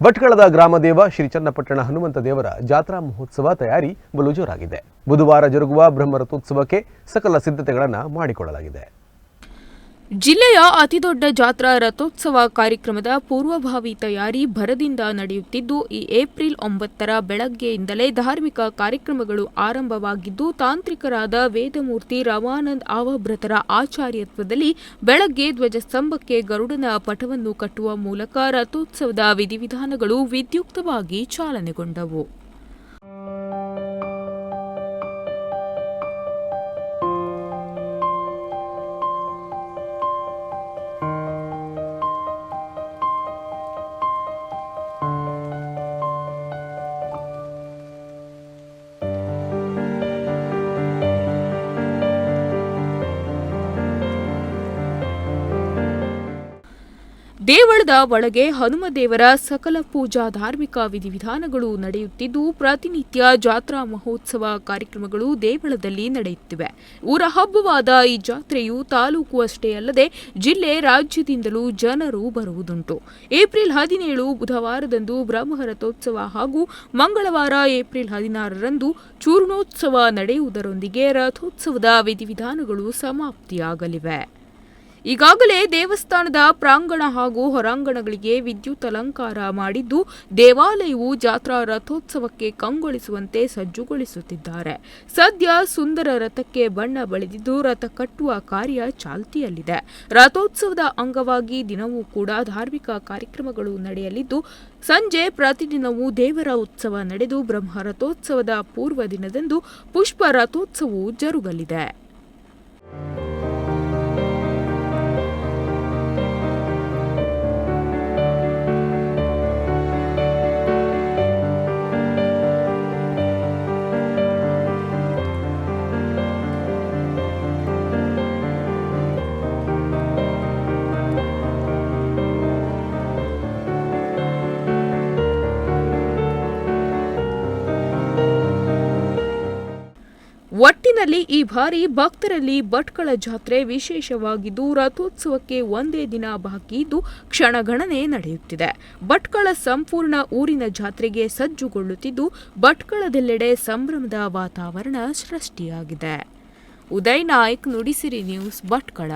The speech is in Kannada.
ಭಟ್ಕಳದ ಗ್ರಾಮದೇವ ಶ್ರೀ ಚನ್ನಪಟ್ಟಣ ಹನುಮಂತ ದೇವರ ಜಾತ್ರಾ ಮಹೋತ್ಸವ ತಯಾರಿ ಬಲು ಜೋರಾಗಿದೆ. ಬುಧವಾರ ಜರುಗುವ ಬ್ರಹ್ಮರಥೋತ್ಸವಕ್ಕೆ ಸಕಲ ಸಿದ್ಧತೆಗಳನ್ನು ಮಾಡಿಕೊಳ್ಳಲಾಗಿದೆ. ಜಿಲ್ಲೆಯ ಅತಿದೊಡ್ಡ ಜಾತ್ರಾ ರಥೋತ್ಸವ ಕಾರ್ಯಕ್ರಮದ ಪೂರ್ವಭಾವಿ ತಯಾರಿ ಭರದಿಂದ ನಡೆಯುತ್ತಿದ್ದು, ಈ ಏಪ್ರಿಲ್ 9ರ ಬೆಳಗ್ಗೆಯಿಂದಲೇ ಧಾರ್ಮಿಕ ಕಾರ್ಯಕ್ರಮಗಳು ಆರಂಭವಾಗಿದ್ದು, ತಾಂತ್ರಿಕರಾದ ವೇದಮೂರ್ತಿ ರಮಾನಂದ್ ಆವಭ್ರತರ ಆಚಾರ್ಯತ್ವದಲ್ಲಿ ಬೆಳಗ್ಗೆ ಧ್ವಜಸ್ತಂಭಕ್ಕೆ ಗರುಡನ ಪಟವನ್ನು ಕಟ್ಟುವ ಮೂಲಕ ರಥೋತ್ಸವದ ವಿಧಿವಿಧಾನಗಳು ವಿದ್ಯುಕ್ತವಾಗಿ ಚಾಲನೆಗೊಂಡವು. ದೇವಳದ ಒಳಗೆ ಹನುಮದೇವರ ಸಕಲ ಪೂಜಾ ಧಾರ್ಮಿಕ ವಿಧಿವಿಧಾನಗಳು ನಡೆಯುತ್ತಿದ್ದು, ಪ್ರತಿನಿತ್ಯ ಜಾತ್ರಾ ಮಹೋತ್ಸವ ಕಾರ್ಯಕ್ರಮಗಳು ದೇವಳದಲ್ಲಿ ನಡೆಯುತ್ತಿವೆ. ಊರ ಹಬ್ಬವಾದ ಈ ಜಾತ್ರೆಯು ತಾಲೂಕು ಅಷ್ಟೇ ಅಲ್ಲದೆ ಜಿಲ್ಲೆ, ರಾಜ್ಯದಿಂದಲೂ ಜನರು ಬರುವುದುಂಟು. ಏಪ್ರಿಲ್ 17 ಬುಧವಾರದಂದು ಬ್ರಹ್ಮರಥೋತ್ಸವ ಹಾಗೂ ಮಂಗಳವಾರ ಏಪ್ರಿಲ್ 16ರಂದು ಚೂರ್ಣೋತ್ಸವ ನಡೆಯುವುದರೊಂದಿಗೆ ರಥೋತ್ಸವದ ವಿಧಿವಿಧಾನಗಳು ಸಮಾಪ್ತಿಯಾಗಲಿವೆ. ಈಗಾಗಲೇ ದೇವಸ್ಥಾನದ ಪ್ರಾಂಗಣ ಹಾಗೂ ಹೊರಾಂಗಣಗಳಿಗೆ ವಿದ್ಯುತ್ ಅಲಂಕಾರ ಮಾಡಿದ್ದು, ದೇವಾಲಯವು ಜಾತ್ರಾ ರಥೋತ್ಸವಕ್ಕೆ ಕಂಗೊಳಿಸುವಂತೆ ಸಜ್ಜುಗೊಳಿಸುತ್ತಿದ್ದಾರೆ. ಸದ್ಯ ಸುಂದರ ರಥಕ್ಕೆ ಬಣ್ಣ ಬಳಿದಿದ್ದು, ರಥ ಕಟ್ಟುವ ಕಾರ್ಯ ಚಾಲ್ತಿಯಲ್ಲಿದೆ. ರಥೋತ್ಸವದ ಅಂಗವಾಗಿ ದಿನವೂ ಕೂಡ ಧಾರ್ಮಿಕ ಕಾರ್ಯಕ್ರಮಗಳು ನಡೆಯಲಿದ್ದು, ಸಂಜೆ ಪ್ರತಿದಿನವೂ ದೇವರ ಉತ್ಸವ ನಡೆದು ಬ್ರಹ್ಮ ರಥೋತ್ಸವದ ಪೂರ್ವ ದಿನದಂದು ಪುಷ್ಪ ರಥೋತ್ಸವವು ಜರುಗಲಿದೆ. ಒಟ್ಟಿನಲ್ಲಿ ಈ ಬಾರಿ ಭಕ್ತರಲ್ಲಿ ಭಟ್ಕಳ ಜಾತ್ರೆ ವಿಶೇಷವಾಗಿದ್ದು, ರಥೋತ್ಸವಕ್ಕೆ ಒಂದೇ ದಿನ ಬಾಕಿ ಇದ್ದು ಕ್ಷಣಗಣನೆ ನಡೆಯುತ್ತಿದೆ. ಭಟ್ಕಳ ಸಂಪೂರ್ಣ ಊರಿನ ಜಾತ್ರೆಗೆ ಸಜ್ಜುಗೊಳ್ಳುತ್ತಿದ್ದು, ಭಟ್ಕಳದೆಲ್ಲೆಡೆ ಸಂಭ್ರಮದ ವಾತಾವರಣ ಸೃಷ್ಟಿಯಾಗಿದೆ. ಉದಯ್ ನಾಯ್ಕ್, ನುಡಿಸಿರಿ ನ್ಯೂಸ್, ಭಟ್ಕಳ.